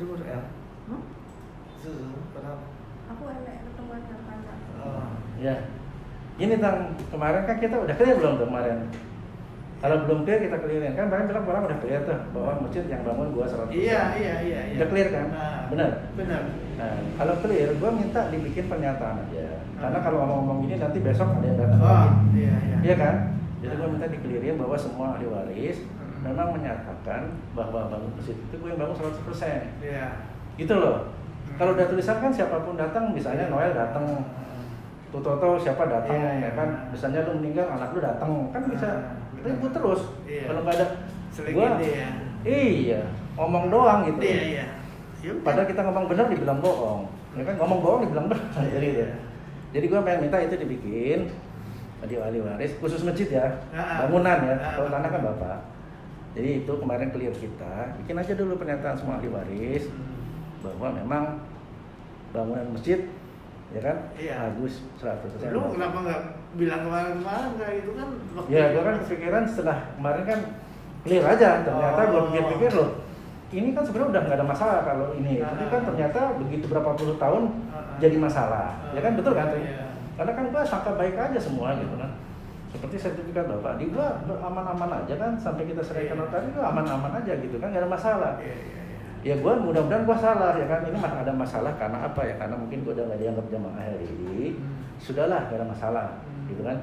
Terus ya. Hmm? Kenapa? Aku elek ketemuan dengan pacar. Ya. Ini tang kemarin kan kita udah clear belum tuh kemarin? Kalau belum clear kita clearin kan kemarin bilang orang udah clear tuh bahwa masjid yang bangun gua 100%. Iya. Udah clear kan? Benar. Benar. Nah, kalau clear gua minta dibikin pernyataan aja. Karena kalau ngomong-ngomong ini nanti besok ada yang datang Oh, lagi. iya. Iya kan? Jadi gua minta dikelirin bahwa semua ahli waris memang menyatakan bahwa bangun masjid itu gue yang bangun 100%. Iya. Gitu loh. Kalau udah tulisan kan siapapun datang, misalnya Noel datang, Tutoto siapa datang, Iya. ya kan? Misalnya lu meninggal, anak lu datang, kan bisa ribut terus. Iya. Kalau nggak ada, Selingkuh ya. iya, ngomong doang gitu. Iya. Padahal kita ngomong benar dibilang bohong, ya kan? Ngomong bohong dibilang benar, jadi gitu. Jadi gue pengen minta itu dibikin di ahli waris, khusus masjid ya, bangunan ya. Kalau tanah kan bapak. Jadi itu kemarin clear kita, bikin aja dulu pernyataan semua ahli waris bahwa memang bangunan masjid ya kan bagus 100%. Lu kenapa nggak bilang kemarin kayak itu kan? Ya gue kan kepikiran setelah kemarin kan clear aja, ternyata gue pikir-pikir loh, ini kan sebenarnya udah nggak ada masalah kalau ini, tapi kan ternyata begitu berapa puluh tahun jadi masalah, ya kan betul kan? Karena kan gue sangka baik aja semua gitu kan. Seperti sertifikat bapak, di gua aman-aman aja kan sampai kita serahkan notaris itu aman-aman aja gitu kan, nggak ada masalah. Ya gua mudah-mudahan gua salah ya kan, ini ada masalah karena apa ya? Karena mungkin gua udah nggak dianggap jamaah RI, sudahlah nggak ada masalah, gitu kan.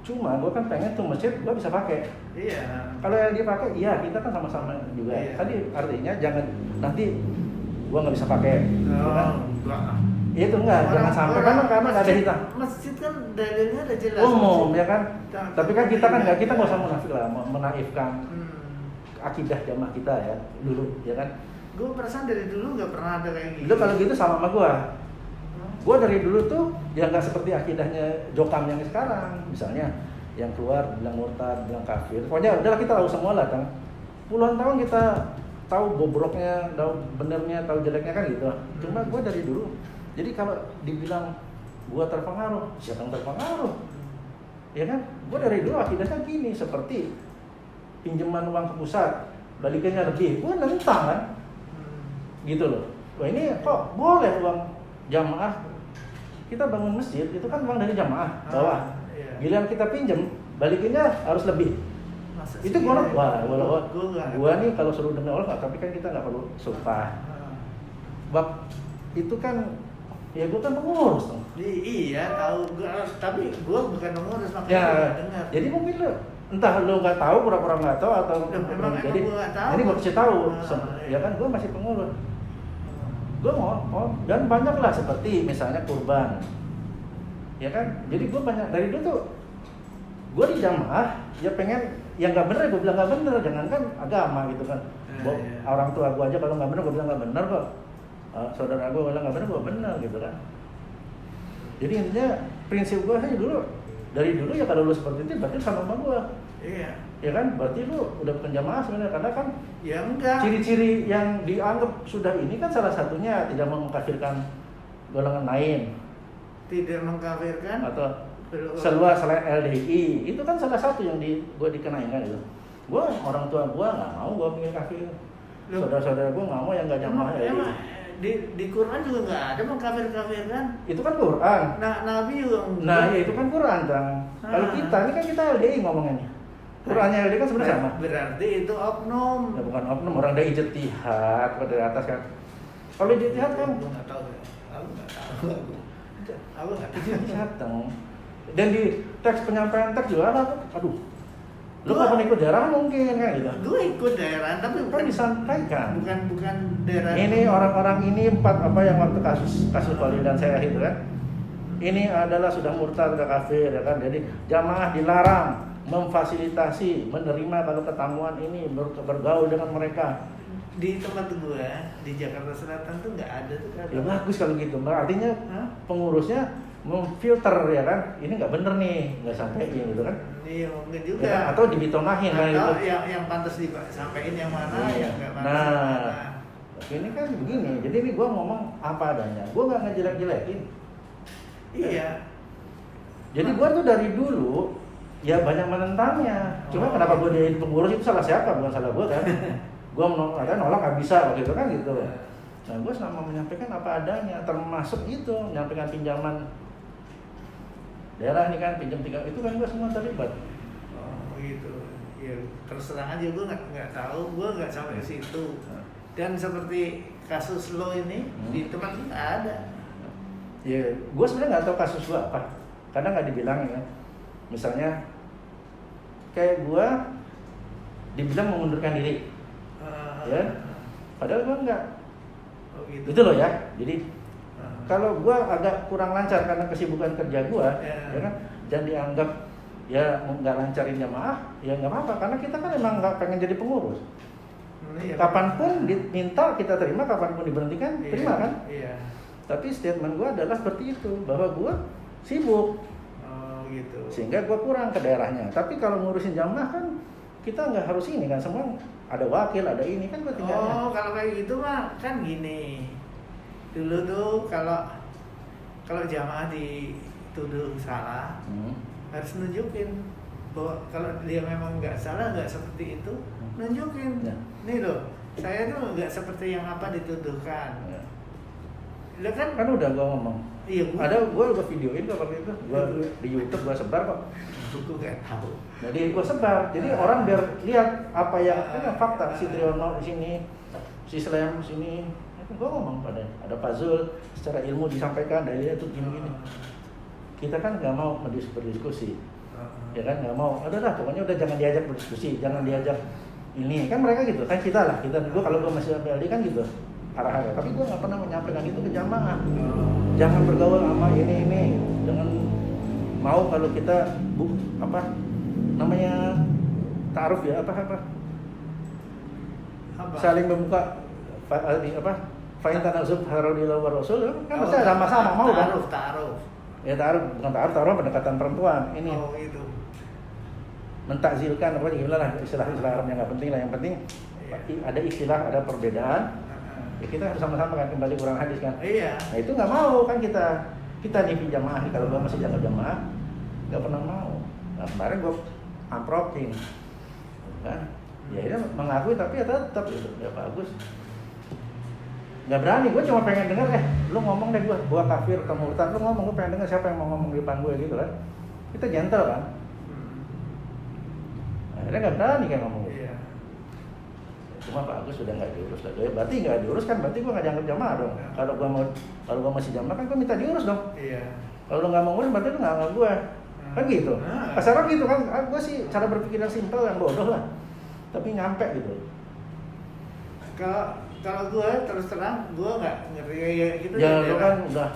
Cuma gua kan pengen tuh masjid gua bisa pakai. Iya. Kalau yang dipakai, iya kita kan sama-sama juga. Iya. Tadi artinya jangan nanti gua nggak bisa pakai, gitu kan? Enggak. Itu enggak, jangan sampai karena nggak ada hitam. Masjid kan dalilnya ada jelas. Umum ya kan. Tapi kan kita kan nggak, kita nggak usah Iya. munafik lah, menaifkan akidah jamaah kita ya dulu ya kan. Gue perasaan dari dulu nggak pernah ada kayak gitu. Lu kalau gitu sama gua. Gua dari dulu tuh ya nggak seperti akidahnya Jokam yang sekarang. Misalnya yang keluar bilang murtad, bilang kafir. Pokoknya udahlah kita tahu semua lah kan. Puluhan tahun kita tahu bobroknya, tahu benernya, tahu jeleknya kan gitu. Cuma gua dari dulu. Jadi kalau dibilang gua terpengaruh, siapa yang terpengaruh? Ya kan? Gua dari dulu akidahnya gini, seperti pinjaman uang ke pusat, balikannya lebih. Gua nentang kan? Gitu loh. Wah ini kok boleh uang jamaah? Kita bangun masjid, itu kan uang dari jamaah bawah. Giliran kita pinjam, balikinnya harus lebih. Itu gua gua nih kalau suruh demi Allah, tapi kan kita nggak perlu sumpah. Bab itu kan ya gue kan pengurus dong. Iya tahu, tapi gue bukan pengurus makanya Ya, gua dengar. jadi mungkin lo entah lo nggak tahu, pura-pura nggak tahu atau jadi gue nggak tahu. ini gue kasih tahu, Iya. ya kan gue masih pengurus. Gue mau dan banyak lah seperti misalnya kurban, ya kan. Jadi gue banyak dari dulu tuh gue di jamaah ya pengen yang nggak bener gue bilang nggak bener, jangankan agama gitu kan. Orang tua gue aja kalau nggak bener gue bilang nggak bener kok. Saudara gue bilang nggak bener, gue bener gitu kan. Jadi intinya prinsip gue sih dulu dari dulu ya kalau lu seperti itu berarti sama gue. Iya. Ya kan, berarti lu udah bukan jamaah sebenarnya karena kan Ya enggak. ciri-ciri yang dianggap sudah ini kan salah satunya tidak mengkafirkan golongan lain Tidak mengkafirkan atau selain LDI itu kan salah satu yang gue dikenain kan itu. Gue orang tua gue nggak mau gue bikin kafir. Saudara-saudara gue nggak mau yang nggak jamaah LDI. Di Quran juga nggak ada mengkafir-kafirkan. Itu kan Quran. Nabi juga. Nah, ya itu kan Quran, Tang. Kalau kita ini kan kita LDI ngomongnya. Qurannya LDI kan sebenarnya sama. Berarti itu oknum. Ya bukan oknum, orang dari ijtihad dari atas kan. Kalau ijtihad kan Gue nggak tahu. Aku nggak tahu. ijtihad, Tang. Dan di teks penyampaian teks juga ada, aduh. Lu kapan ikut daerah mungkin kan gitu. Gue ikut daerah tapi Kan disampaikan. bukan daerah. Ini orang-orang ini empat apa yang waktu kasus Khalil dan saya itu kan. Ini adalah sudah murtad, sudah kafir ya kan. Jadi jamaah dilarang memfasilitasi, menerima kalau ketamuan ini bergaul dengan mereka. Di tempat gue di Jakarta Selatan tuh nggak ada tuh kan. Ya bagus kalau gitu. Artinya pengurusnya memfilter ya kan. Ini nggak bener nih, nggak sampai gitu kan. Iya mungkin juga. Ya kan? Atau dibitonahin kan Atau itu. yang pantas disampaikan yang mana, yang nggak pantas. Nah, ini kan begini. Jadi ini gue ngomong apa adanya. Gue nggak ngejelek-jelekin. Iya. Jadi gue tuh dari dulu ya banyak menentangnya. Cuma kenapa gue jadi pengurus itu salah siapa? Bukan salah gue kan. Gue nolak nggak bisa waktu itu kan gitu. Nah gue selama menyampaikan apa adanya, termasuk itu menyampaikan pinjaman daerah nih kan, pinjam 3 itu kan gue semua terlibat. Oh gitu. Ya terus terang aja gue nggak tahu, gue nggak sampai ke situ. Dan seperti kasus lo ini di tempat kita ada. Ya gue sebenarnya nggak tahu kasus gue apa, karena nggak dibilang ya. Misalnya kayak gue dibilang mengundurkan diri, ya, padahal gue nggak. Oh gitu. Itu loh ya. Jadi kalau gue agak kurang lancar karena kesibukan kerja gue, ya kan, jangan dianggap ya nggak lancarin jamaah, ya nggak apa-apa, karena kita kan emang nggak pengen jadi pengurus. Iya, Kapanpun diminta kita terima, kapanpun diberhentikan terima kan. Iya. Tapi statement gue adalah seperti itu, bahwa gue sibuk, Gitu. sehingga gue kurang ke daerahnya. Tapi kalau ngurusin jamaah kan kita nggak harus ini kan, semua ada wakil, ada ini kan gue tinggalnya. Oh, kalau kayak gitu mah kan gini. Dulu tuh kalau jamaah dituduh salah, harus nunjukin bahwa kalau dia memang nggak salah, nggak seperti itu, nunjukin. Ya. Nih loh, saya tuh nggak seperti yang apa dituduhkan. Ya. Lo kan? Kan udah gue ngomong. Iya. Ada gue videoin kok waktu itu, gue di YouTube gue sebar kok. Gue nggak tahu. Jadi gue sebar, jadi orang biar lihat apa yang fakta. Si Triyono di sini, si Slem di sini, gue ngomong pada ada Pak Zul, secara ilmu disampaikan dari itu gini-gini. Kita kan nggak mau berdiskusi, ya kan nggak mau. Adalah pokoknya udah jangan diajak berdiskusi, jangan diajak ini. Kan mereka gitu, kan kita lah, gue kalau gue masih PLD kan gitu arah-arah. Tapi gue nggak pernah menyampaikan itu ke jamaah. Jangan bergaul sama ini, jangan mau kalau kita namanya ta'aruf ya apa saling membuka fa'in tanazub haradillah wa rasul kan pasti sama-sama mau kan ta'aruf ya bukan ta'aruf pendekatan perempuan ini itu mentakzilkan apa gimana lah istilah Arab yang nggak penting lah, yang penting ada istilah, ada perbedaan ya kita harus sama-sama kan kembali Quran hadis kan. Nah itu nggak mau kan kita nih jamaah, kalau gua masih jaga jamaah nggak pernah mau. Nah kemarin gua amprokin kan, ya ini mengakui tapi ya tetap itu nggak bagus, nggak berani. Gua cuma pengen dengar lu ngomong deh, gua kafir atau murtad, lu ngomong, gua pengen dengar siapa yang mau ngomong di depan gue gitu kan. Kita gentle kan. Akhirnya nggak berani kan ngomong gitu. Cuma Pak Agus sudah nggak diurus lagi. Berarti nggak diurus kan, berarti gue nggak dianggap jamaah dong. Kalau gue masih jamaah kan gue minta diurus dong. Kalau lo nggak mau ngurus berarti lo nggak anggap gue. Kan gitu. Kasarnya gitu kan. Gue sih cara berpikir yang simpel, yang bodoh lah. Tapi nyampe gitu. Kalau gue terus terang gue nggak ngerti kayak gitu. Ya lo kan udah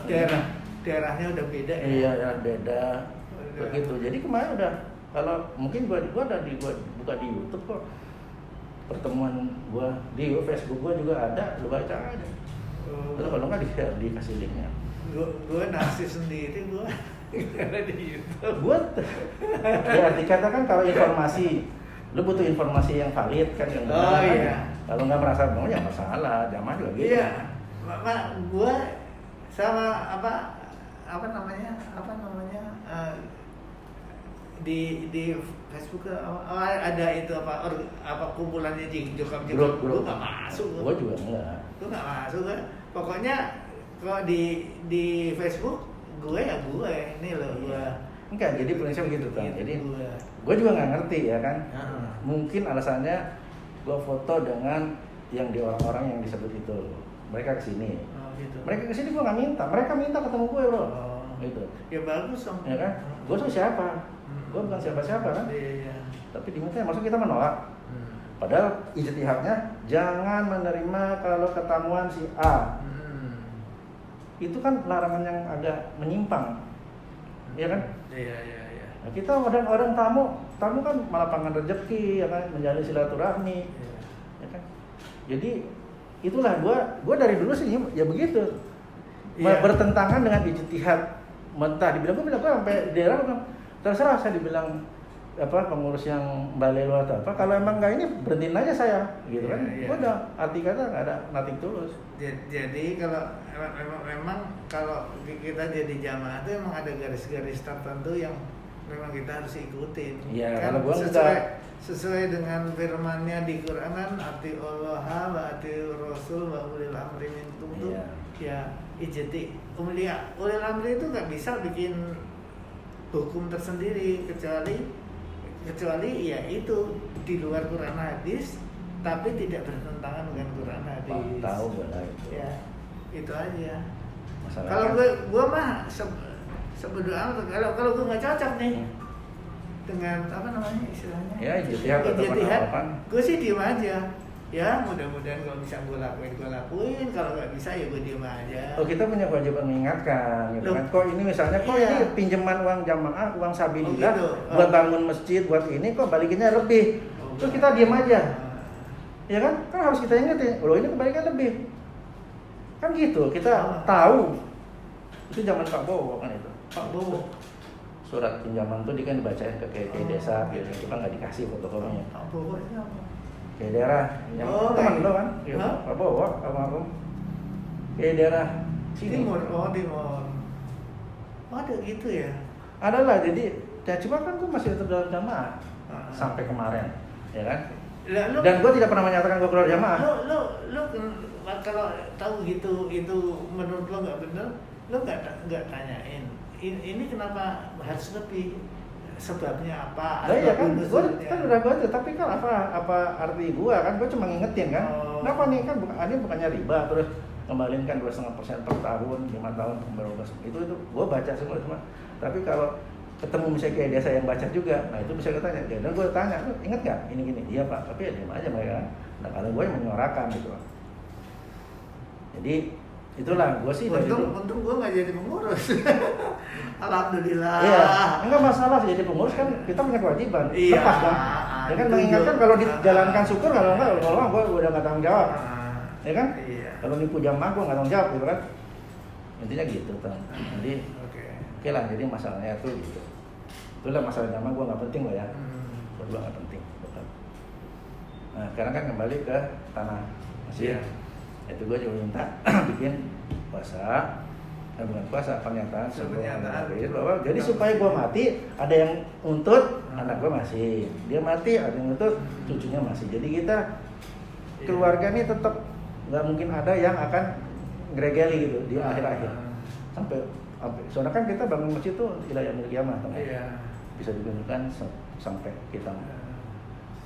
daerahnya udah beda. Iya ya beda. Begitu. Jadi kemarin udah, kalau mungkin gue buka di YouTube kok. Pertemuan gua di Facebook gua juga ada, lu baca aja. Terus kalau nggak dikasih linknya. Gua narsis sendiri gua karena di YouTube. Ya dikatakan kalau informasi, lu butuh informasi yang valid kan yang benar. Iya. Kalau nggak merasa benar ya masalah, jamaah juga gitu. Iya. Gua sama apa namanya di Facebook ada itu apa kumpulannya jokam grup gue nggak masuk. Gue juga enggak. Gue nggak masuk kan. Pokoknya kalau di Facebook gue ini loh gue. Enggak, jadi prinsip gitu kan. Jadi gue juga nggak ngerti ya kan. Mungkin alasannya gue foto dengan yang di orang-orang yang disebut itu. Mereka kesini. Gitu. Mereka kesini gue nggak minta. Mereka minta ketemu gue bro. Gitu. Ya bagus dong. Ya kan. Gue tuh siapa? Gue bukan siapa-siapa kan. Iya. Tapi diminta, maksud kita menolak. Padahal ijtihadnya jangan menerima kalau ketamuan si A. Itu kan larangan yang agak menyimpang. Iya kan? Iya. Nah, kita orang tamu kan melapangan rezeki, ya kan, menjalin silaturahmi. Ya kan? Jadi itulah gua dari dulu sih ya begitu. Bertentangan dengan ijtihad. Mentah dibilang gue sampai daerah bilang terserah, saya dibilang pengurus yang balelo atau apa, kalau emang nggak ini berhentiin aja saya gitu kan. Gue udah arti kata nggak ada nothing tulus. Jadi kalau memang kalau kita jadi jamaah itu emang ada garis-garis tertentu yang memang kita harus ikutin. Iya, kan kalau gue sesuai dengan firman-Nya di Quran kan ati Allah wa ati Rasul wa ulil amri minkum tuh ya ijti ulil amri itu nggak bisa bikin hukum tersendiri kecuali ya itu di luar Quran hadis tapi tidak bertentangan dengan Quran hadis. Tahu boleh itu. Ya itu aja. Masalahnya Kalau gue mah sebodoh amat kalau gue nggak cocok nih dengan apa namanya istilahnya ya ijtihad atau penerapan, gue sih diem aja ya, mudah-mudahan kalau bisa gue lakuin, kalau nggak bisa ya gue diem aja. Kita punya kewajiban mengingatkan gitu kan, kok ini misalnya ini pinjaman uang jamaah, uang sabilillah buat bangun masjid, buat ini kok balikinnya lebih, terus kita diem aja ya kan harus kita ingetin, loh ini kebalikan lebih kan gitu, kita tahu itu zaman Pak Bowo kan, itu Pak Bowo surat pinjaman tuh kan dibacain ke desa gitu, cuma nggak dikasih fotokopinya. Pak Bowo siapa? Ke daerah yang teman lo kan, Pak Bowo almarhum ke daerah sini. Timur, Timur. Ada gitu ya? Ada lah, jadi ya cuma kan gue masih tetap dalam jamaah sampai kemarin, ya kan? Dan gue tidak pernah menyatakan gue keluar jamaah. Lo kalau tahu gitu itu menurut lo nggak benar, lo nggak tanyain ini kenapa harus lebih, sebabnya apa? Iya kan, gue kan udah baca, tapi kan apa arti gue kan, gue cuma ngingetin kan. Kenapa nih kan ini bukannya riba, terus kembaliin kan 2,5% per tahun, 5 tahun pembaruan itu gue baca semua. Tapi kalau ketemu misalnya kayak desa yang baca juga, nah itu bisa ketanya. Dan gue tanya, lu inget nggak ini gini? Iya Pak, tapi ya diam aja mereka. Nah kalau gue yang menyuarakan gitu. Jadi itulah gue sih untung gue nggak jadi pengurus. Alhamdulillah. Iya, enggak masalah jadi pengurus kan kita punya kewajiban. Iya. Lepas kan. Ya kan mengingatkan kalau dijalankan syukur, kalau enggak gue udah nggak tanggung jawab. Ya kan? Iya. Kalau nipu jamaah gue nggak tanggung jawab gitu kan. Intinya gitu kan. Jadi oke lah, jadi masalahnya tuh gitu. Itulah masalah jamaah gue nggak penting loh ya. Berdua nggak penting. Betul. Nah sekarang kan kembali ke tanah masjid. Iya. Itu gue juga minta bikin puasa, bukan puasa, pernyataan bahwa jadi supaya gue mati ada yang untut, anak gue masih, dia mati ada yang untut, cucunya masih. Jadi kita keluarga ini tetap nggak mungkin ada yang akan ngregeli gitu di akhir-akhir sampai soalnya kan kita bangun masjid tuh tidak yang milik kiamat, bisa ditunjukkan sampai kita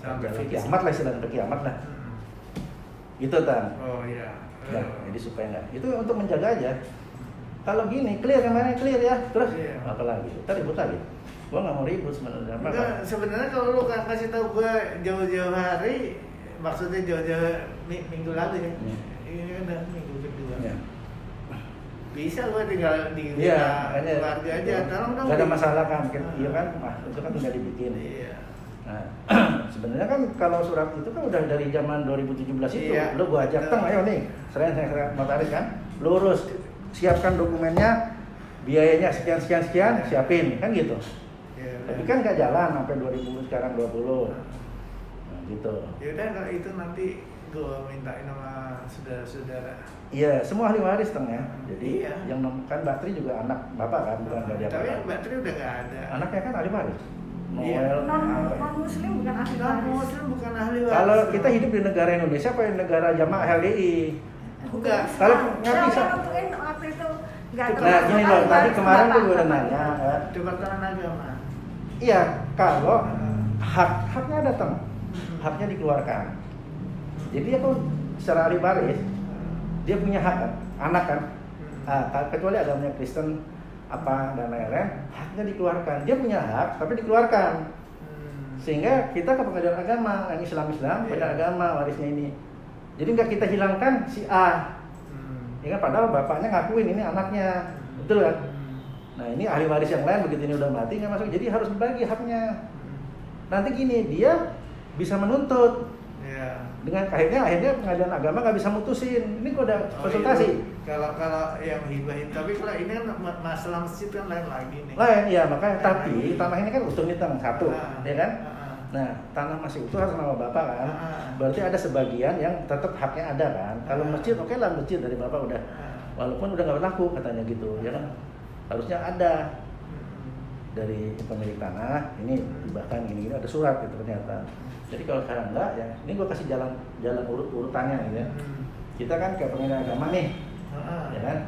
sampai kiamat lah, istilahnya kiamat lah. Gitu Tan. Oh iya. Ya, jadi supaya enggak. Itu untuk menjaga aja. Kalau gini clear kemarin clear ya, terus apa lagi? Kita ribut lagi. Gua nggak mau ribut sebenarnya. Sebenarnya kalau lu kan kasih tahu gua jauh-jauh hari, maksudnya jauh-jauh minggu lalu ya. Ini kan udah minggu kedua. Ya. Bisa gua tinggal di keluarga aja. Tolong dong. Enggak ada masalah kan? Iya kan? Itu kan tinggal dibikin. Iya. Nah, sebenarnya kan kalau surat itu kan udah dari zaman 2017 itu, lo gua ajak ayo nih, sering saya notaris kan, lurus, siapkan dokumennya, biayanya sekian, siapin, kan gitu. Tapi kan nggak jalan sampai 2000 sekarang 20, nah, gitu. Yaudah kalau itu nanti gua mintain sama saudara-saudara. Iya, semua ahli waris ya. Jadi yang kan Mbak Tri juga anak bapak kan, bukan dia. Tapi Mbak Tri udah nggak ada. Anaknya kan ahli waris. Non-muslim bukan ahli waris. Kalau kita hidup di negara Indonesia apa di negara jamaah LDI? Enggak. Kalau nggak bisa. Waktu itu nggak. Nah gini loh, tadi kemarin tuh gue udah nanya. Departemen Agama. Iya, kalau haknya datang, haknya dikeluarkan. Jadi dia tuh secara ahli waris, dia punya hak kan, anak kan. Kecuali agamanya Kristen apa dan lain-lain, haknya dikeluarkan. Dia punya hak tapi dikeluarkan. Sehingga kita ke pengadilan agama, yang Islam pengadilan agama warisnya ini. Jadi nggak kita hilangkan si A. Ya kan, padahal bapaknya ngakuin ini anaknya. Betul kan? Nah, ini ahli waris yang lain begitu ini udah mati nggak masuk. Jadi harus bagi haknya. Nanti gini, dia bisa menuntut. Dengan akhirnya pengadilan agama nggak bisa mutusin. Ini kok udah konsultasi. Kalau yang hibah, tapi kalau ini kan masalah masjid kan lain lagi nih. Lain, ya makanya. Tapi tanah ini kan utuh nih satu, ya kan? Nah, tanah masih utuh harus nama bapak kan. Berarti ada sebagian yang tetap haknya ada kan. Kalau masjid, oke lah masjid dari bapak udah, walaupun udah nggak berlaku katanya gitu, ya kan? Harusnya ada. dari pemilik tanah, ini bahkan gini ada surat gitu ternyata. Jadi kalau sekarang enggak ya, ini gue kasih jalan urutannya gitu ya. Kita kan ke pengadilan agama nih, ya kan,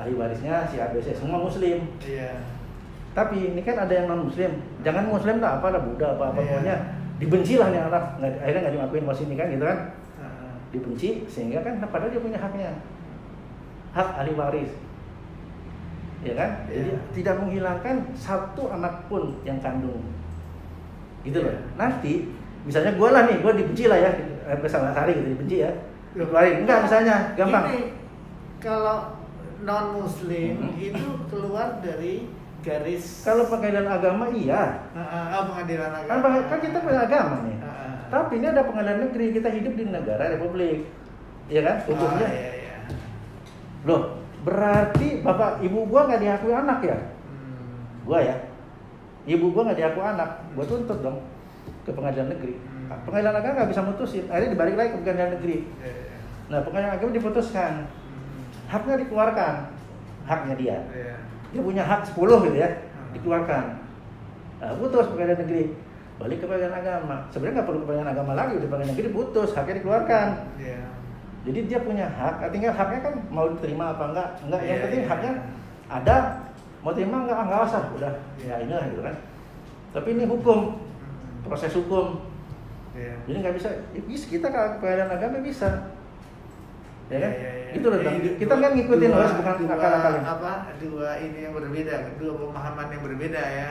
ahli warisnya si ABC semua muslim. Iya. Tapi ini kan ada yang non muslim, jangan muslim lah, apalah Buddha apa pokoknya dibenci lah nih anak, akhirnya nggak diakuin was ini kan gitu kan, dibenci sehingga kan padahal dia punya haknya, hak ahli waris. Ya kan, jadi tidak menghilangkan satu anak pun yang kandung, gitu loh. Nanti, misalnya gue lah nih, gue dibenci lah ya, bersama Sari gitu dibenci ya, dikeluarin, enggak misalnya, gampang. Ini kalau non Muslim itu keluar dari garis. Kalau pengadilan agama iya. Pengadilan agama. Kan kita punya agama nih. Tapi ini ada pengadilan negeri, kita hidup di negara republik, ya kan? Hukumnya. Iya. Loh. Berarti bapak ibu gua nggak diakui anak ya? Gua ya, ibu gua nggak diakui anak, gua tuntut dong ke pengadilan negeri. Pengadilan agama nggak bisa mutusin, akhirnya dibalik lagi ke pengadilan negeri. Nah pengadilan agama diputuskan, haknya dikeluarkan, haknya dia. Dia punya hak 10 gitu ya, dikeluarkan. Nah, putus pengadilan negeri, balik ke pengadilan agama. Sebenarnya nggak perlu ke pengadilan agama lagi, di pengadilan negeri putus, haknya dikeluarkan. Jadi dia punya hak, tinggal haknya kan mau diterima apa enggak. Yang penting haknya ada, mau terima enggak usah, udah ya inilah gitu kan. Tapi ini hukum, proses hukum. Jadi nggak bisa, kita kalau pengadilan agama bisa, ya kan? Gitu loh, kita kan ngikutin bukan akal-akalin. Dua ini yang berbeda, dua pemahaman yang berbeda ya.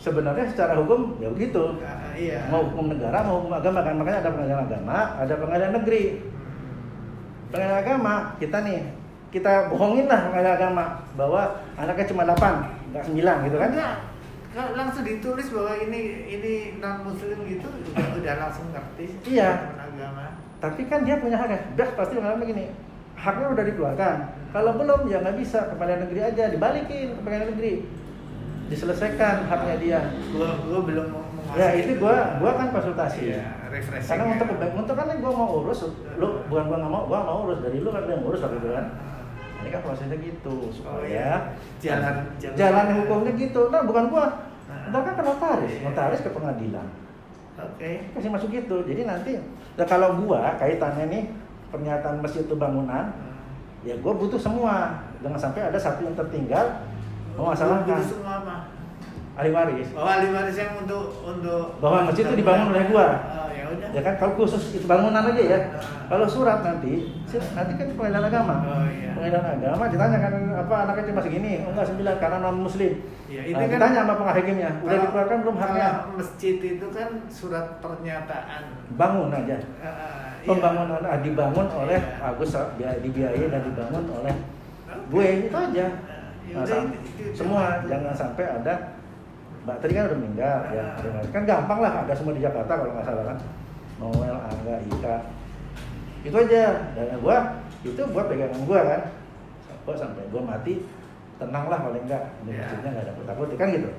Sebenarnya secara hukum ya begitu. Mau hukum negara, mau hukum agama kan, makanya ada pengadilan agama, ada pengadilan negeri. Pengadilan agama, kita bohongin lah pengadilan agama bahwa anaknya cuma 8, enggak 9 gitu kan? Enggak, langsung ditulis bahwa ini non muslim gitu, udah langsung ngerti. Iya. Agama. Tapi kan dia punya haknya, pasti pengadilan begini, haknya udah dikeluarkan. Kalau belum ya nggak bisa, ke pengadilan negeri aja, dibalikin ke pengadilan negeri, diselesaikan haknya dia. Gua belum mau. Ya itu gua kan konsultasi. Karena untuk kan gua mau urus, lu bukan gua nggak mau, gua mau urus dari lu kan yang urus waktu itu kan. Ini kan prosesnya gitu supaya jalan hukumnya gitu. Nah bukan gua, ntar kan ke notaris ke pengadilan. Kasih masuk gitu. Jadi nanti, kalau gua kaitannya nih pernyataan masjid itu bangunan, ya gua butuh semua. Jangan sampai ada satu yang tertinggal memasalahkan. Butuh semua apa? Ahli waris. Ahli waris yang untuk bahwa masjid itu dibangun oleh gua. Ya udah. Ya kan kalau khusus itu bangunan aja ya. Kalau surat nanti kan pengadilan agama. Pengadilan agama ditanya kan apa anaknya cuma segini? Oh enggak 9 karena non muslim. Ya, itu kan ditanya sama penghakimnya, udah dikeluarkan belum haknya? Masjid itu kan surat pernyataan. Bangun aja. Pembangunan dibangun oleh Agus, dibiayai dan dibangun oleh gue itu aja. Semua jangan sampai ada Mbak tadi kan udah meninggal ya, kan gampang lah, ada semua di Jakarta kalau nggak salah kan, Noel, Angga, Ika, itu aja. Dan gua itu buat pegangan gua kan, sampai gua mati tenang lah paling enggak, maksudnya nggak ada takut kan gitu,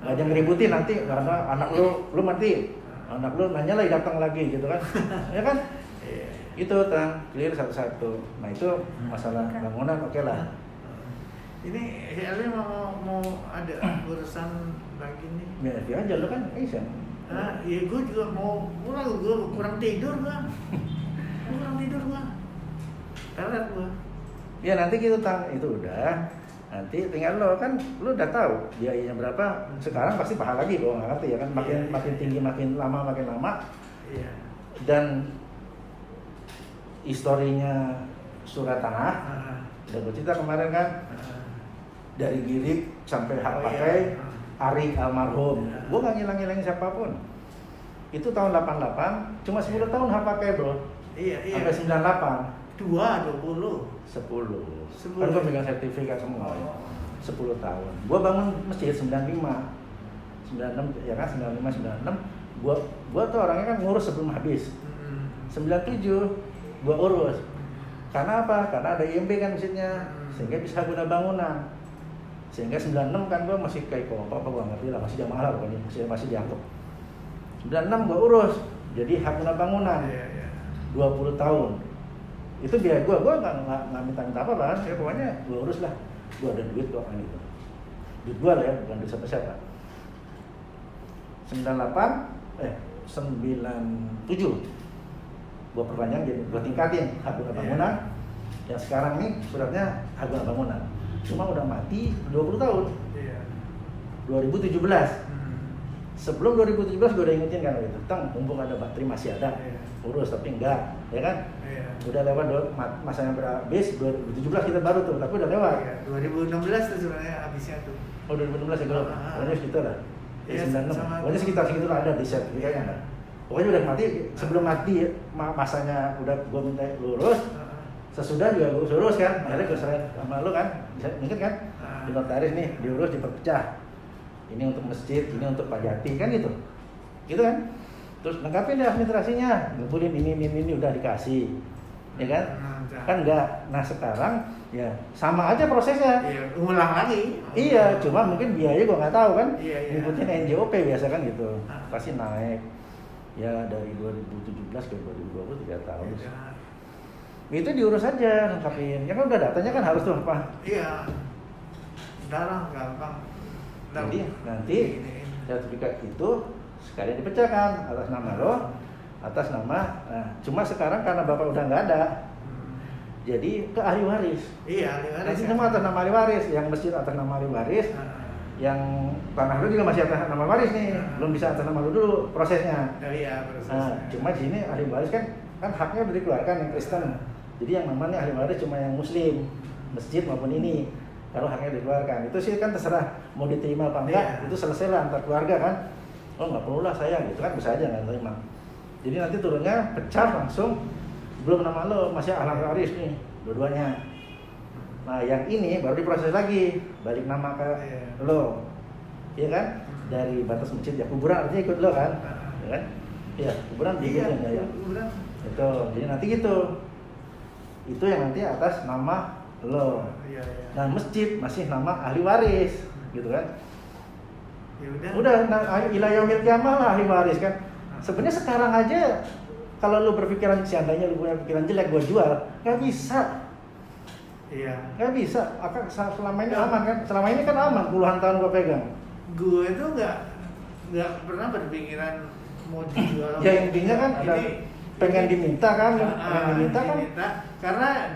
nggak ada ngeributin nanti karena anak lu mati, anak lu nanya lagi datang lagi gitu kan, ya kan, itu clear satu-satu. Nah itu masalah bangunan oke lah. Ini Elvi mau ada urusan lagi nih. Ya dia aja lo kan Asian. Ya gue juga mau pulang, gue kurang tidur gua. Telat gua. Ya nanti gitu itu udah. Nanti tinggal lo kan, lo udah tahu biayanya berapa. Sekarang pasti mahal lagi, gue nggak ngerti ya kan. Makin tinggi makin lama. Iya. Dan historinya surat tanah. Udah gue cerita kemarin kan. Dari Girik sampai hak pakai Ari almarhum, gue nggak ngilangin siapapun. Itu tahun 88, cuma 10 tahun hak pakai bro. Iya. Sampai 98. 20. 10. Kan gue pegang sertifikat semua. 10 tahun. Gue bangun masjid 95, 96 ya kan 95, 96. Gue tuh orangnya kan ngurus sebelum habis. 97 gue urus. Karena apa? Karena ada IMB kan masjidnya, sehingga bisa guna bangunan. Sehingga 96 kan gue masih kayak apa gue ngerti lah, masih jamaah lah pokoknya, masih dianggap. 96 gue urus, jadi hak guna bangunan. 20 tahun. Itu biaya gue nggak minta apa kan, ya pokoknya gue urus lah. Gue ada duit kok kan itu. Duit gue lah ya, bukan duit siapa-siapa. 97 gua perpanjang jadi gua tingkatin hak guna bangunan. Yang sekarang nih suratnya hak guna bangunan. Cuma udah mati 20 tahun. Iya. 2017. Sebelum 2017 gue udah ingetin kan gitu, mumpung ada bakteri masih ada, urus, tapi enggak, ya kan? Iya. Udah lewat masanya berhabis, 2017 kita baru tuh, tapi udah lewat. Iya. 2016 tuh sebenarnya habisnya tuh. Oh 2016 ya kalau, pokoknya segitu lah. Iya, 96, sama- pokoknya sekitar segitu lah ada di sertifikatnya kan. Pokoknya udah mati, sebelum mati masanya udah gue minta lurus, sesudah juga gue urus kan, akhirnya gue serahin sama lu kan, bisa inget kan? Di notaris nih, diurus, diperpecah. Ini untuk masjid, ini untuk Pak Jati kan gitu. Gitu kan? Terus lengkapin deh administrasinya, ngumpulin ini udah dikasih. Ya kan? Kan enggak. Nah, sekarang ya sama aja prosesnya. Iya, ulang lagi. Iya, cuma mungkin biaya gua nggak tahu kan. Iya. Ngikutin NJOP biasa kan gitu. Ah. Pasti naik. Ya dari 2017 ke 2020 3 tahun. Iya. Itu diurus aja, lengkapin. Ya kan udah datanya kan harus tuh apa? Iya. Udah lah, gampang. Jadi nanti sertifikat itu sekalian dipecahkan atas nama lo, atas nama. Nah, cuma sekarang karena bapak udah nggak ada, jadi ke ahli waris. Iya, ahli waris. Nanti semua atas nama ahli waris, yang masjid atas nama ahli waris, yang tanah lo juga masih atas nama waris nih, belum bisa atas nama lo dulu prosesnya. Iya, prosesnya. Nah, cuma di sini ahli waris kan haknya udah dikeluarkan yang Kristen. Jadi yang namanya ahli waris cuma yang Muslim, masjid maupun ini. Kalau haknya dikeluarkan, itu sih kan terserah mau diterima apa enggak, itu selesai lah antar keluarga kan. Oh nggak perlu lah saya gitu kan, bisa aja nggak terima. Jadi nanti turunnya pecah langsung, belum nama lo, masih ahli waris nih, dua-duanya. Nah yang ini baru diproses lagi, balik nama ke lo, iya kan? Dari batas masjid ya kuburan artinya ikut lo kan, ya kan? Iya kuburan diikutin ya. Kuburan. Itu, jadi nanti gitu. Itu yang nanti atas nama lo. Iya. Nah masjid masih nama ahli waris, gitu kan? Ya udah. Udah, nah, ila yaumil qiyamah lah ahli waris kan. Sebenarnya sekarang aja kalau lu berpikiran seandainya lu punya pikiran jelek gua jual, nggak bisa. Iya. Nggak bisa. Akan selama ini aman kan? Selama ini kan aman, puluhan tahun gua pegang. Gue itu nggak pernah berpikiran mau dijual. Ya intinya kan ada pengen diminta kan, pengen diminta kan. Karena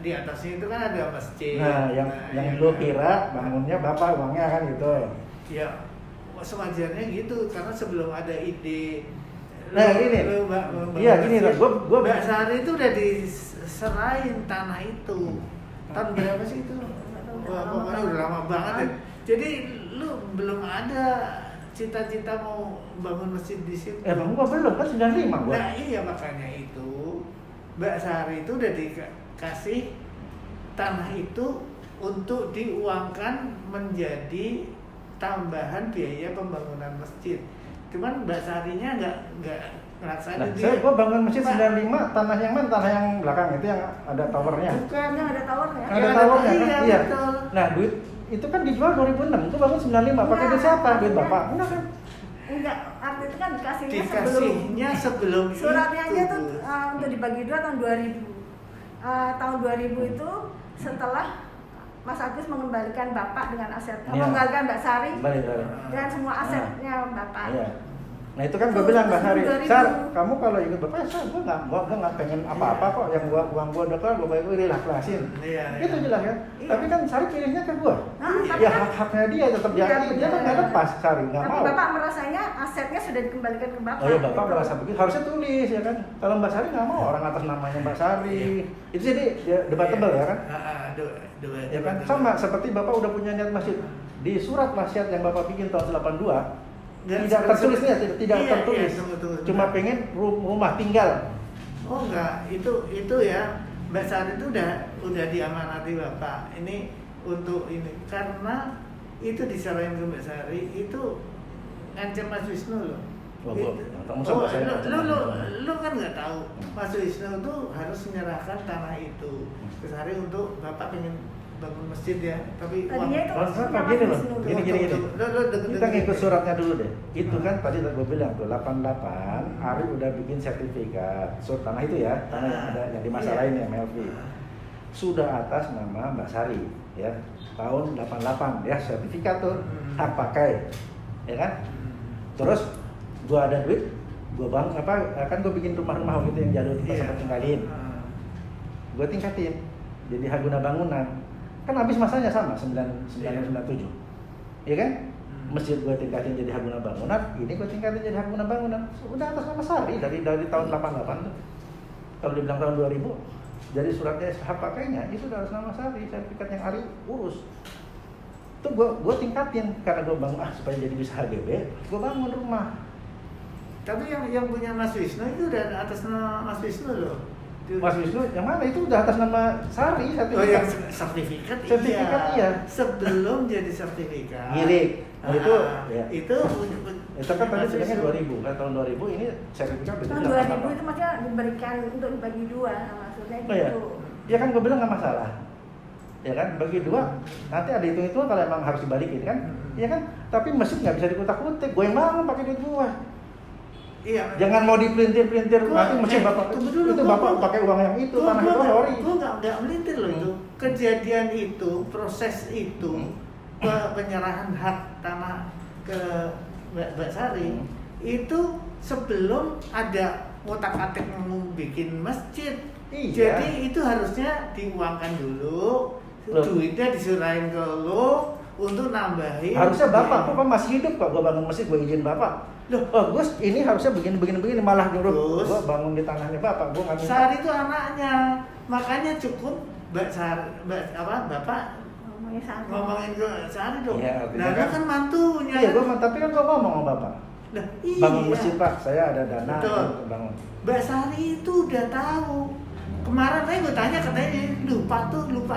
di atasnya itu kan ada masjid. Nah, yang lu kira bangunnya bapak uangnya kan gitu. Ya, sewajarnya gitu karena sebelum ada ide. Nah gini, iya gini lah, gua Mbak Sari itu udah diserahin tanah itu. Tahun berapa sih itu? Wah, pokoknya udah lama banget ya. Jadi lu belum ada cita-cita mau bangun masjid di situ. Emang gua belum kan 95 gua. Nah iya makanya itu Mbak Sari itu udah dikasih tanah itu untuk diuangkan menjadi tambahan biaya pembangunan masjid. Cuman Mbak Sarinya nggak ngelaksanain. Nah, gua bangun masjid 95, tanah yang mana? Tanah yang belakang itu yang ada towernya. Bukan, yang ada towernya. Ada towernya kan? Iya. Betul. Nah, duit itu kan dijual 2006, gua bangun 95, pakai duit siapa? Duit bapak. Enggak kan? Enggak, arti itu kan dikasihnya Dikasihnya sebelum suratnya itu. aja tuh untuk dibagi dua tahun 2000. Tahun 2000 itu setelah Mas Agus mengembalikan Bapak dengan aset, Iya. mengembalikan Mbak Sari Balik. dengan semua asetnya Bapak. Iya. Nah itu kan gue Itu bilang Mbak Hari, 2000. Sar, kamu kalau ikut bapak, Sar, gue nggak pengen apa-apa kok, yang uang gue udah keluar, gue balik ikhlasin. Iya. Itu jelas kan. Iya. Tapi kan Sari pilihnya ke gue. Nah, tapi Ya kan- haknya dia tetap Iya, jadi, dia kan nggak benar. lepas Sari, nggak Tapi mau. Bapak merasanya asetnya sudah dikembalikan ke Bapak. Oh ya bapak gitu. merasa begitu, harusnya tulis ya kan. Kalau Mbak Sari nggak mau orang atas namanya Mbak Sari. Itu jadi debatable ya kan. Ya kan sama seperti bapak udah punya niat masjid di surat wasiat yang bapak bikin tahun 82 tidak tertulisnya tidak tertulis, cuma pengen rumah tinggal. Oh enggak, itu ya Mbak Sari itu udah diamanati Bapak. Ini untuk ini karena itu diserahin ke Mbak Sari itu ngancam Mas Wisnu loh. Oh, kamu Oh, sama saya lu kan nggak tahu Mas Wisnu itu harus menyerahkan tanah itu ke Sari untuk Bapak pengen bangun masjid ya, tapi Tadinya itu Pak, gini loh, gini. Kita ngikut suratnya dulu deh. Itu kan tadi gue bilang tuh 88, Ari udah bikin sertifikat surat tanah itu ya, tanah yang ada yang dimasalahin ya Melvi. Sudah atas nama Mbak Sari ya, tahun 88 ya sertifikat tuh hak pakai, ya kan? Terus gue ada duit, gue kan gue bikin rumah-rumah gitu yang jadul kita sempat tinggalin, gue tingkatin jadi Haguna Bangunan. Kan habis masanya sama 97, iya kan? Masjid gue tingkatin jadi Haguna Bangunan, ini gue tingkatin jadi Haguna Bangunan. Udah atas nama Sari dari tahun 88 tuh. Kalau dibilang tahun 2000, jadi suratnya hak pakainya itu udah atas nama Sari, sertifikat yang Ari urus. Itu gue tingkatin karena gue bangun supaya jadi bisa HGB, gue bangun rumah. Tapi yang punya Mas Wisnu itu udah atas nama Mas Wisnu loh. Mas Wisnu yang mana itu udah atas nama Sari sertifikat. Oh yang sertifikat iya. Sebelum jadi sertifikat. Milik. Nah, itu ya. Itu kan tadi sebenarnya 2000 kan tahun 2000 ini sertifikat tahun 2000 itu maksudnya diberikan untuk dibagi dua maksudnya gitu. Ya? Ya kan gue bilang nggak masalah. Ya kan bagi dua nanti ada hitung-hitungan kalau emang harus dibalikin kan. Iya kan? Tapi masjid nggak bisa dikutak-kutik. Gue yang bangun pakai duit gue. Iya. Jangan mau dipelintir-pelintir nanti masjid bapak. Itu bapak pakai uang yang itu tanah itu sorry. Gue nggak melintir loh itu. Kejadian itu, proses itu, penyerahan hak tanah ke Mbak Sari itu sebelum ada ngotak-atik mau bikin masjid. Iya. Jadi itu harusnya diuangkan dulu, duitnya diserahin ke lo untuk nambahin. Harusnya bapak masih hidup kok, gue bangun masjid gue izin bapak. Loh, Gus ini harusnya begini malah nyuruh gue bangun di tanahnya bapak, gue nggak minta. Sari itu anaknya, makanya cukup bapak ngomongin ke Sari dong. Iya, nah dia kan mantunya. Iya, tapi kan gue ngomong sama bapak. Nah, iya. Bangun masjid pak, saya ada dana untuk bangun. Mbak Sari itu udah tahu. Kemarin saya gue tanya katanya lupa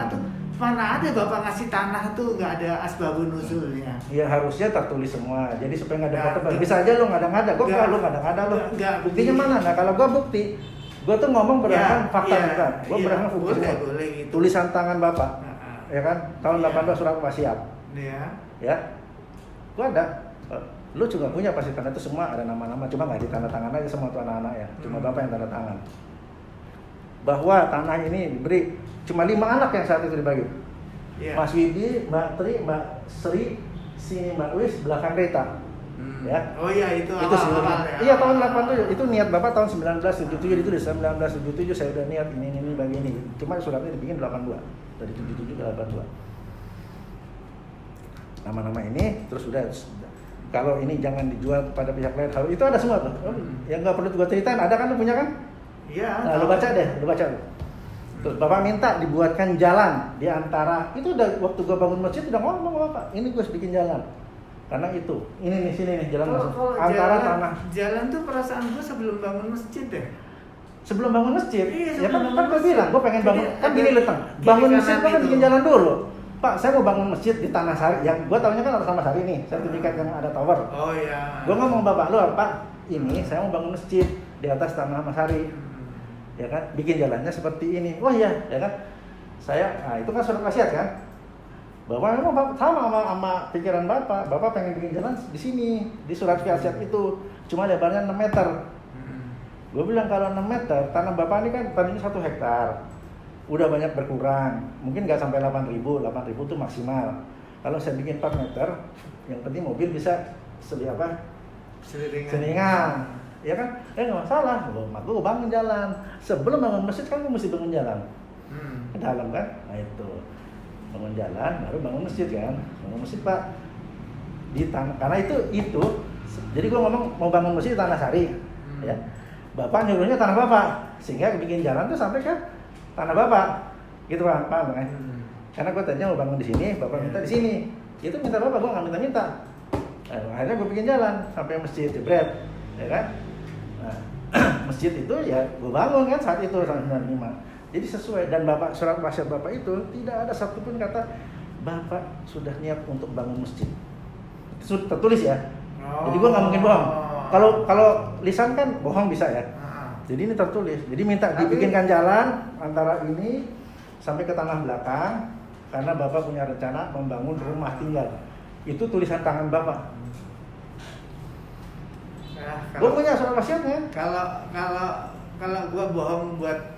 tuh. Mana ada bapak ngasih tanah tuh nggak ada asbabun nuzulnya. Iya harusnya tertulis semua. Jadi supaya nggak ada foto. Bisa aja lo ngada-ngada. Gue kalau lo ngada-ngada lo. Buktinya mana? Nah kalau gue bukti, gue tuh ngomong berdasarkan fakta bukan. Gue berdasarkan bukti semua. Gitu. Tulisan tangan bapak, ya kan? Tahun 18 surat wasiat. Iya. Ya. Gue ada. Lu juga punya pasti tanah itu semua ada nama-nama. Cuma nggak ditandatangan aja semua tuh anak-anak ya. Cuma bapak yang tanda tangan. Bahwa tanah ini diberi cuma 5 anak yang saat itu dibagi. Yeah. Mas Widi, Mbak Tri, Mbak Sri, sini Mbak Wis, belakang Rita. Ya. Oh iya itu awal ya. Iya tahun 87. Itu niat Bapak tahun 1977 ditulis 1977 saya udah niat ini bagi ini. Cuma suratnya dibikin 82. Dari 77 ke 82. Nama-nama ini terus udah kalau ini jangan dijual kepada pihak lain. Itu ada semua tuh. Yang nggak perlu gua ceritain, ada kan lu punya kan? Iya. Nah, lu baca deh. Terus Bapak minta dibuatkan jalan di antara itu udah waktu gua bangun masjid udah ngomong Bapak, ini gua bikin jalan. Karena itu, ini nih sini nih jalan masuk antara tanah. Jalan tuh perasaan gua sebelum bangun masjid deh. Sebelum bangun masjid? Iya, ya kan gua bilang, gua pengen bangun. Kan gini leteng. Bangun masjid gua kan bikin jalan dulu. Pak, saya mau bangun masjid di Tanah Sari. Yang gua tahunya kan atas nama Sari nih, sertifikat yang ada tower. Oh iya. Gua ngomong Bapak, lu Pak, ini saya mau bangun masjid di atas Tanah Sari. Ya kan, bikin jalannya seperti ini. Wah ya kan. Nah itu kan surat wasiat kan. Bapak memang sama pikiran Bapak pengen bikin jalan di sini, di surat wasiat itu. Cuma lebarnya 6 meter. Gue bilang kalau 6 meter, tanah Bapak ini kan tadinya 1 hektar. Udah banyak berkurang. Mungkin nggak sampai 8.000 itu maksimal. Kalau saya bikin 4 meter, yang penting mobil bisa selingan. Ya kan? Nggak masalah. Gue bangun jalan. Sebelum bangun masjid kan gue mesti bangun jalan. Ke dalam kan? Nah itu. Bangun jalan, baru bangun masjid kan? Bangun masjid Pak. Di tanah. Karena itu. Jadi gue ngomong mau bangun masjid di Tanah Sari. Ya. Bapak nyuruhnya tanah Bapak. Sehingga bikin jalan tuh sampai ke tanah Bapak. Gitu kan? Paham kan? Karena gue tadinya mau bangun di sini, Bapak minta di sini. Itu minta Bapak, gue nggak minta. Akhirnya gue bikin jalan sampai masjid jebret. Ya kan? Nah, masjid itu ya gue bangun kan saat itu tahun 95. Jadi sesuai dan Bapak surat wasiat Bapak itu tidak ada satupun kata Bapak sudah niat untuk bangun masjid. Itu sudah tertulis ya. Jadi gue nggak mungkin bohong. Kalau lisan kan bohong bisa ya. Jadi ini tertulis. Jadi minta dibikinkan jalan antara ini sampai ke tanah belakang karena Bapak punya rencana membangun rumah tinggal. Itu tulisan tangan Bapak. Nah, gue punya surat wasiatnya. Kalau gue bohong buat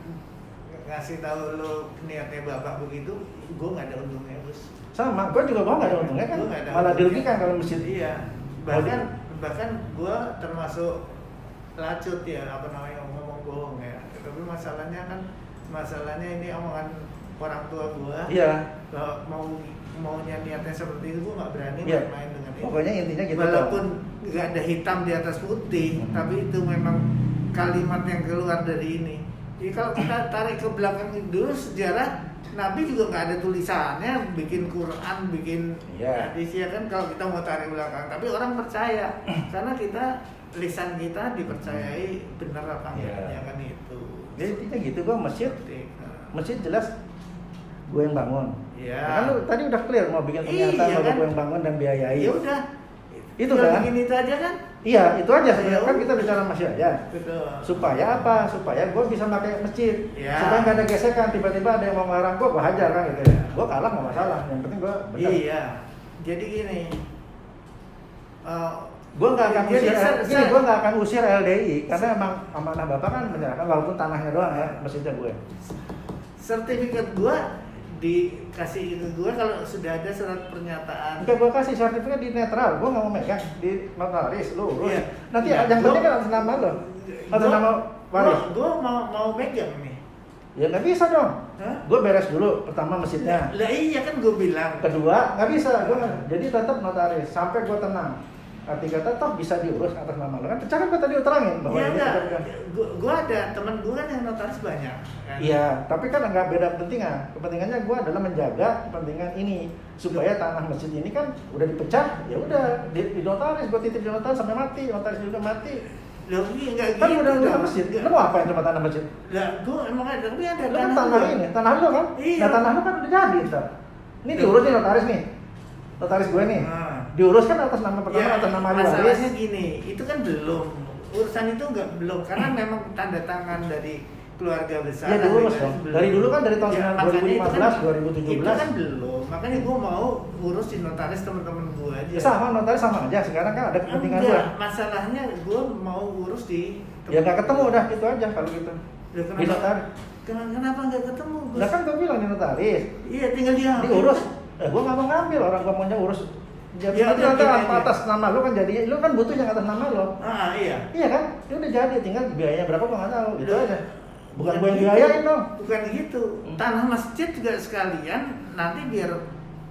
ngasih tahu lo niatnya Bapak begitu, gue nggak ada untungnya Gus. Sama, gue juga bohong nggak ada untungnya kan. Malah dirugikan kalau masjid. Iya. Bahkan bahkan gue termasuk lacut ya, apa namanya, ngomong bohong ya. Tapi masalahnya ini omongan orang tua gue. Iya. Kalau maunya niatnya seperti itu, gue nggak berani Iya. main dengan itu. Pokoknya intinya gitu. Walaupun nggak ada hitam di atas putih, tapi itu memang kalimat yang keluar dari ini. Jadi kalau kita tarik ke belakang dulu sejarah, Nabi juga nggak ada tulisannya, bikin Quran, bikin hadis ya kan, kalau kita mau tarik belakang. Tapi orang percaya karena lisan kita dipercayai benar apa enggaknya kan itu. Jadi intinya gitu, gua masjid jelas gue yang bangun. Iya. Kan lu tadi udah clear mau bikin pernyataan bahwa kan? gue yang bangun dan biayai. Ya udah. Itu kan? Bikin itu aja kan? Iya, itu aja sebenarnya Ya kan kita bicara masjid aja. Betul. Supaya apa? Supaya gue bisa pakai masjid. Ya. Supaya nggak ada gesekan, tiba-tiba ada yang mau ngelarang gue hajar kan gitu ya. Gue kalah nggak masalah. Yang penting gue benar. Iya. Jadi gini. Gue nggak akan Jadi usir, gue nggak akan usir LDI karena emang amanah bapak kan menyerahkan walaupun tanahnya doang ya masjidnya gue. Sertifikat gue dikasih ke gue kalau sudah ada surat pernyataan. Enggak, gue kasih sertifikat di netral, gue nggak mau megang di notaris, lu urus. Iya. Nanti Iya, yang penting kan atas nama lo, atas nama waris. Gue mau megang nih. Ya nggak bisa dong. Hah? Gue beres dulu pertama masjidnya. Lah iya kan gue bilang. Kedua nggak bisa, jadi tetap notaris sampai gue tenang. Arti kata toh bisa diurus atas nama lo kan. Cara gue tadi uterangin bahwa Iya ini enggak. bukan. Gue ada teman gue kan yang notaris banyak. Kan? Iya, tapi kan nggak beda kepentingan. Kepentingannya gue adalah menjaga kepentingan ini supaya tanah masjid ini kan udah dipecah, ya udah di notaris, gue titip di notaris sampai mati, notaris juga mati. Loh ini enggak Kan gitu. udah dong. masjid. Lu mau apa yang cuma tanah masjid? Lah gue emang ada, tapi ada Lu kan tanah gua. ini, tanah lu kan? Iya. Nah tanah lu kan udah jadi ntar. Ini diurus nih notaris nih. Notaris gue nih. Nah. Diurus kan atas nama pertama, Ya, atas nama ahli masalahnya waris. gini, itu kan belum. Urusan itu belum karena memang tanda tangan dari keluarga besar. Iya diurus dong. Dari dulu kan dari tahun Ya, makanya itu 2015, 2017. Itu kan belum. Makanya gue mau urus di notaris teman-teman gue aja. Sama notaris sama aja. Sekarang kan ada kepentingan gue. Enggak, masalahnya gue mau urus di Ya nggak ketemu udah itu aja kalau gitu. Loh, Di notaris. Kenapa nggak ketemu? Lah kan gue bilang di notaris. Iya, tinggal dia. Diurus. Gue nggak mau ngambil orang gue maunya urus. Jadi Ya, nanti udah, gini aja. atas nama lo kan jadi, lo kan butuh yang atas nama lo. Ah, iya. Iya kan? Dia udah jadi, tinggal biayanya berapa gue nggak tahu. Itu Loh, aja. Bukan gue yang gitu. biayain dong. Bukan gitu. Tanah masjid juga sekalian nanti biar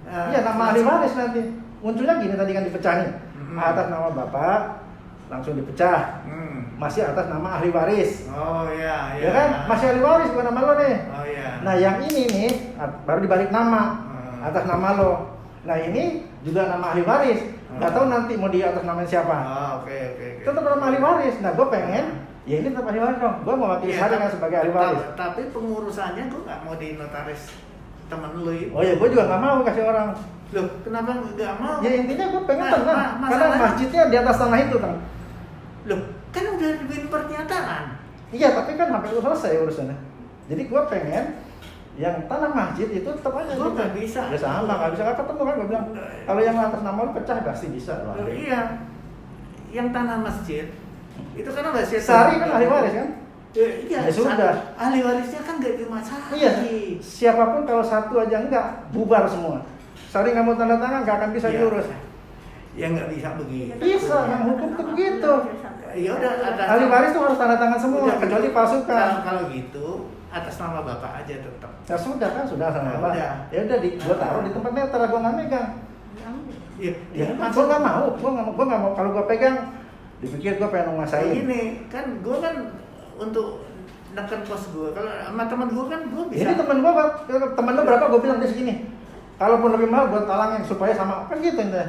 Iya nama ahli waris nanti. Munculnya gini tadi kan dipecah nih. Atas nama bapak langsung dipecah. Masih atas nama ahli waris. Oh iya, Ya iya. kan? Masih ahli waris bukan nama lo nih. Oh iya. Nah yang ini nih baru dibalik nama atas nama lo. Nah ini juga nama ahli waris. Nggak tahu nanti mau di atas nama siapa. Oh, oke. Tetap nama ahli waris. Nah gue pengen ya ini tetap ahli waris dong. Gue mau wakili Sari kan sebagai ahli waris. Tapi pengurusannya gue nggak mau di notaris temen lu itu. Oh ya gue juga nggak mau kasih orang. Loh, kenapa nggak mau? Ya intinya gue pengen tenang. Karena masalahnya- masjidnya di atas tanah itu kan. Loh, kan udah dibikin pernyataan. Iya tapi kan sampai selesai urusannya. Jadi gue pengen yang tanah masjid itu tetap aja. Gue gitu. nggak bisa. Ya sama nggak bisa nggak ketemu kan gue bilang. Kalau yang atas nama lu pecah pasti bisa. Loh. Loh, iya. Yang tanah masjid itu kan udah Sari kan ahli waris kan? Iya. Ya sudah. Ahli warisnya kan nggak cuma Sari. Iya. Siapapun kalau satu aja enggak bubar semua. Sari nggak mau tanda tangan nggak akan bisa Iya. diurus. Ya nggak bisa begitu. Bisa, yang hukum tuh begitu. Ya udah atas Ahli waris tuh harus tanda tangan semua Udah, kecuali pasukan. Kalau gitu atas nama bapak aja tetap. Ya sudah kan sudah sama Ya apa? udah. Ya udah gua taruh di tempat netral gua nggak megang. Iya. Ya, gua nggak mau, gua nggak mau kalau gua pegang dipikir gua pengen nguasain. Gini kan gue kan untuk neken pos gue. Kalau sama teman gue kan gue bisa. Ini temen lu berapa gua bilang di sini. Kalaupun lebih mahal gua talangin supaya sama kan gitu intinya.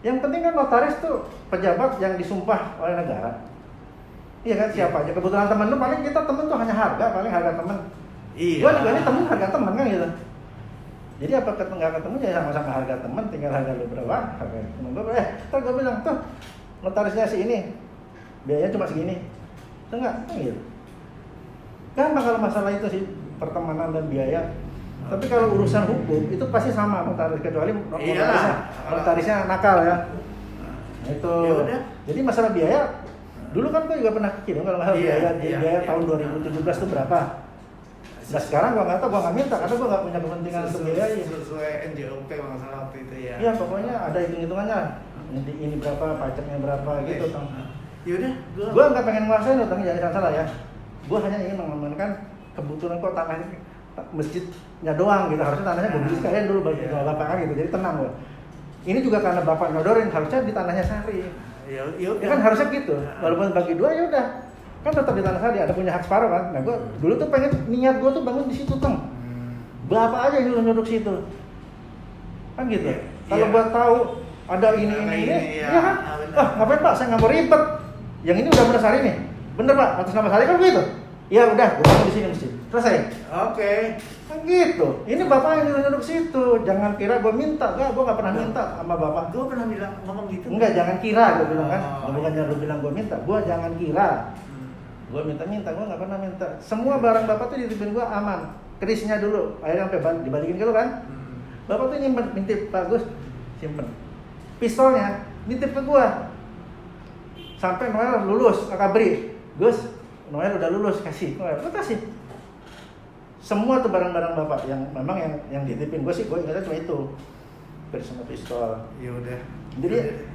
Yang penting kan notaris tuh pejabat yang disumpah oleh negara. Iya kan siapa aja. Kebetulan temen lu paling kita temen tuh hanya harga, paling harga temen. Iya. Gua juga ini temen harga temen kan gitu. Jadi apa nggak ketemu ya sama-sama harga temen, tinggal harga lu berapa, harga temen gua. Ntar gua bilang tuh notarisnya si ini, biayanya cuma segini. Enggak, kan gitu. Gampang kalau masalah itu sih pertemanan dan biaya. Tapi kalau urusan hukum itu pasti sama notaris kecuali notarisnya nakal ya. Nah, itu. Yaudah. Jadi masalah biaya dulu kan gua juga pernah kirim kalau nggak salah biaya tahun 2017 itu berapa. Nah sekarang gua nggak tahu, gua nggak minta karena gua nggak punya kepentingan untuk biayain. Sesuai NJOP kalau nggak salah waktu itu ya. Iya pokoknya ada hitung-hitungannya. ini berapa, pajaknya berapa gitu Tang. Yaudah, Gua nggak pengen nguasain loh Tang, jangan salah ya. Gua hanya ingin mengamankan kebutuhan kok tanah masjidnya doang gitu. Harusnya tanahnya gue beli sekalian dulu bagi bapak kan gitu. Jadi tenang loh. Ini juga karena bapak nyodorin, harusnya di tanahnya Sari. Ya kan harusnya gitu. Walaupun bagi dua ya udah. Kan tetap di tanah Sari, ada punya hak separuh kan. Nah, gua dulu tuh pengen niat gua tuh bangun di situ, Tang. Bapak aja yang nyuruh situ. Kan gitu. Kalau gua tahu ada ini ya kan? Ngapain Pak? Saya nggak mau ribet. Yang ini udah benar Sari nih. Bener Pak, atas nama Sari kan begitu. Ya udah, gua bangun di sini mesti. Selesai. Oke. Kan gitu. Ini bapak yang nyuruh situ. Jangan kira gua minta. Enggak, gua nggak pernah minta sama bapak. Gua pernah bilang ngomong gitu. Enggak, jangan kira gua bilang kan. Bukannya lu bilang gua minta. Gua jangan kira. Gua minta, gua nggak pernah minta. Semua barang bapak tuh dititipin gua aman. Kerisnya dulu, akhirnya sampai dibalikin gitu kan. Bapak tuh nyimpen, nitip Pak Gus, simpen. Pistolnya nitip ke gua. Sampai Noel lulus, kakak beri. Gus, Noel udah lulus, kasih. Noel, gua kasih. Semua tuh barang-barang bapak yang memang yang dititipin gua sih, gua ingatnya cuma itu. Keris sama pistol. Ya udah. Jadi,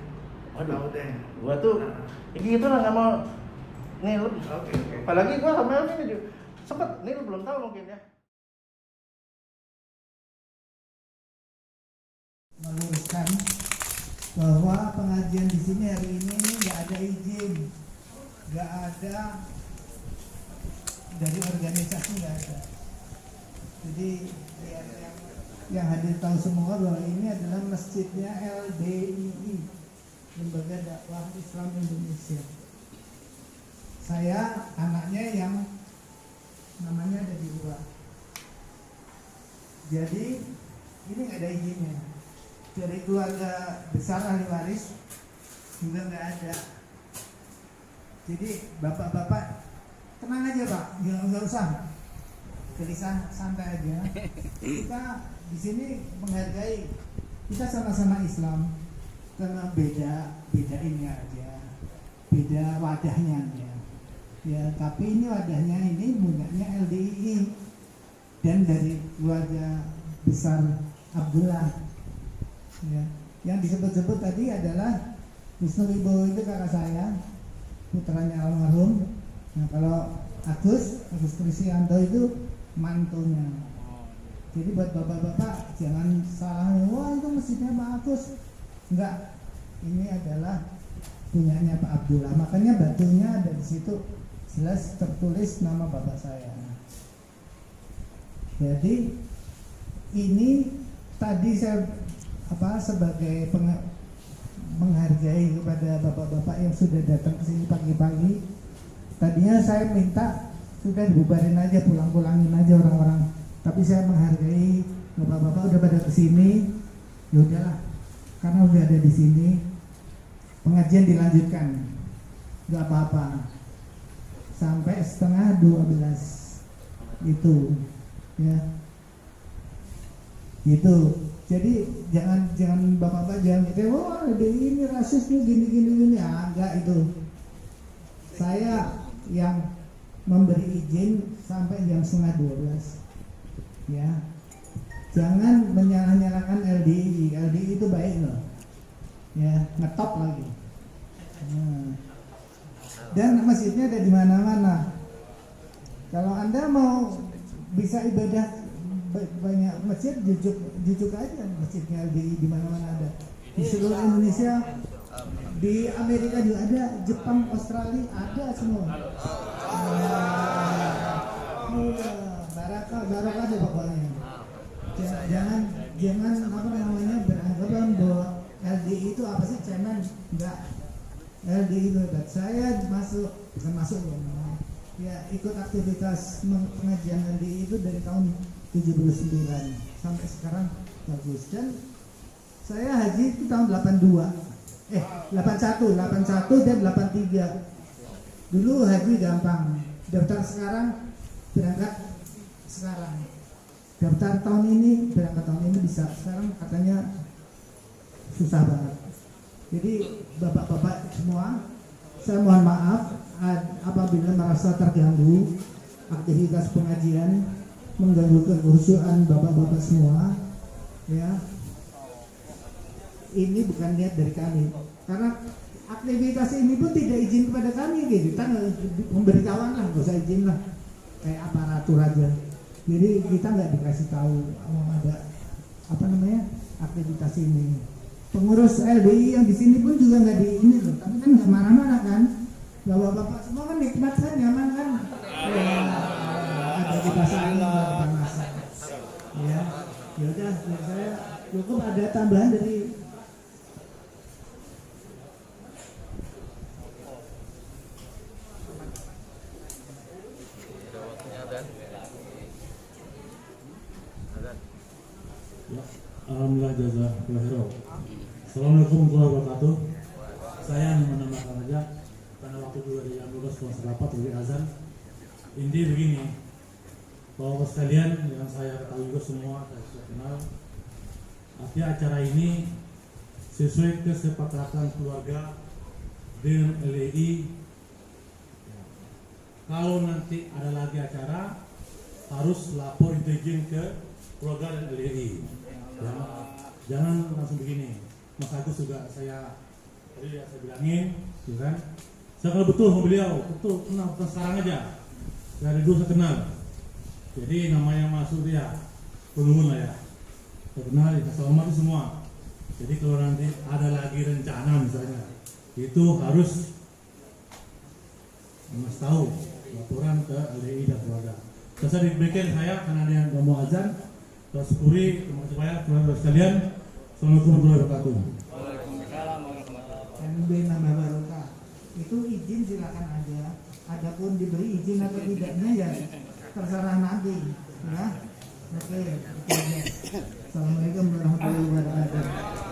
waduh, gua tuh gitu lah nggak mau. Nih lu, apalagi gua sama Elvin juga sempet, nih lu belum tahu mungkin ya. Meluruskan bahwa pengajian di sini hari ini nggak ada izin, nggak ada dari organisasi, nggak ada. Jadi yang hadir tahu semua bahwa ini adalah masjidnya LDII, Lembaga Dakwah Islam Indonesia. Saya anaknya yang namanya ada di luar. Jadi ini nggak ada izinnya. Dari keluarga besar ahli waris juga nggak ada. Jadi bapak-bapak tenang aja Pak, nggak usah gelisah, santai aja. Kita di sini menghargai, kita sama-sama Islam, karena beda ini aja, beda wadahnya aja. Ya, tapi ini wadahnya ini punyanya LDII dan dari keluarga besar Abdullah. Ya, yang disebut-sebut tadi adalah Wisnu Wibowo itu kakak saya, putranya almarhum. Nah, kalau Agus Kristianto itu mantunya. Jadi buat bapak-bapak jangan salah, wah itu masjidnya Pak Agus. Enggak, ini adalah punyanya Pak Abdullah. Makanya batunya ada di situ jelas tertulis nama bapak saya. Jadi ini tadi saya sebagai menghargai kepada bapak-bapak yang sudah datang ke sini pagi-pagi. Tadinya saya minta sudah dibubarin aja, pulang-pulangin aja orang-orang. Tapi saya menghargai bapak-bapak udah pada kesini, ya udahlah, karena udah ada di sini, pengajian dilanjutkan, nggak apa-apa, sampai 11:30 itu, ya, gitu. Jadi jangan bapak-bapak jangan gitu, wah ini rasis nih gini, enggak itu. Saya yang memberi izin sampai jam 11:30. Ya, jangan menyalah-nyalakan LDI. LDI itu baik loh, ya, ngetop lagi. Dan masjidnya ada di mana-mana. Kalau Anda mau bisa ibadah banyak masjid, jujuk aja masjidnya LDI di mana-mana ada. Di seluruh Indonesia, di Amerika juga ada, Jepang, Australia ada semua. Barakah deh pokoknya. Jangan beranggapan bahwa LDI itu apa sih, cemen. Enggak. LDI itu hebat. Saya bukan masuk ya, ikut aktivitas pengajian LDI itu dari tahun 79 sampai sekarang bagus. Dan saya haji itu tahun 81 dan 83. Dulu haji gampang, daftar sekarang, berangkat sekarang. Daftar tahun ini, berangkat tahun ini bisa. Sekarang katanya susah banget. Jadi bapak-bapak semua, saya mohon maaf apabila merasa terganggu aktivitas pengajian, mengganggu kehusuan bapak-bapak semua, ya. ini bukan niat dari kami. Karena aktivitas ini pun tidak izin kepada kami gitu. Kita memberitahuan lah, nggak usah izin lah. Kayak aparatur aja. Jadi kita nggak dikasih tahu ada apa namanya aktivitas ini. Pengurus LBI yang di sini pun juga nggak di ini loh. Tapi kan nggak marah-marah kan. Bapak-bapak semua kan nikmat kan, nyaman kan. Ya, ada di pasar ini nggak ada masalah. Ya, yaudah, saya cukup ada tambahan dari Alhamdulillah jazakallahu. Assalamualaikum warahmatullahi wabarakatuh. Saya menambahkan aja karena waktu juga di jam 12 rapat dari azan. Inti begini, bahwa sekalian yang saya ketahui juga semua saya sudah kenal. Artinya acara ini sesuai kesepakatan keluarga dengan LEI. Kalau nanti ada lagi acara harus lapor izin ke keluarga dan LEI. Ya, jangan langsung begini. Mas Agus juga saya bilangin, gitu kan? Saya kalau betul sama beliau, betul kenal bukan sekarang aja. Dari dulu saya kenal. Jadi namanya masuk dia, penunggu lah ya. Saya kenal, kasih hormat semua. Jadi kalau nanti ada lagi rencana misalnya, itu harus Mas tahu laporan ke LEI dan keluarga. Saya diberikan saya karena ada yang mau azan. Saya syukuri, terima kasih banyak teman-teman sekalian. Assalamualaikum warahmatullahi wabarakatuh. MB nambah barokah. Itu izin silakan aja. Adapun diberi izin atau tidaknya ya terserah nanti. Ya. Oke. Assalamualaikum warahmatullahi wabarakatuh.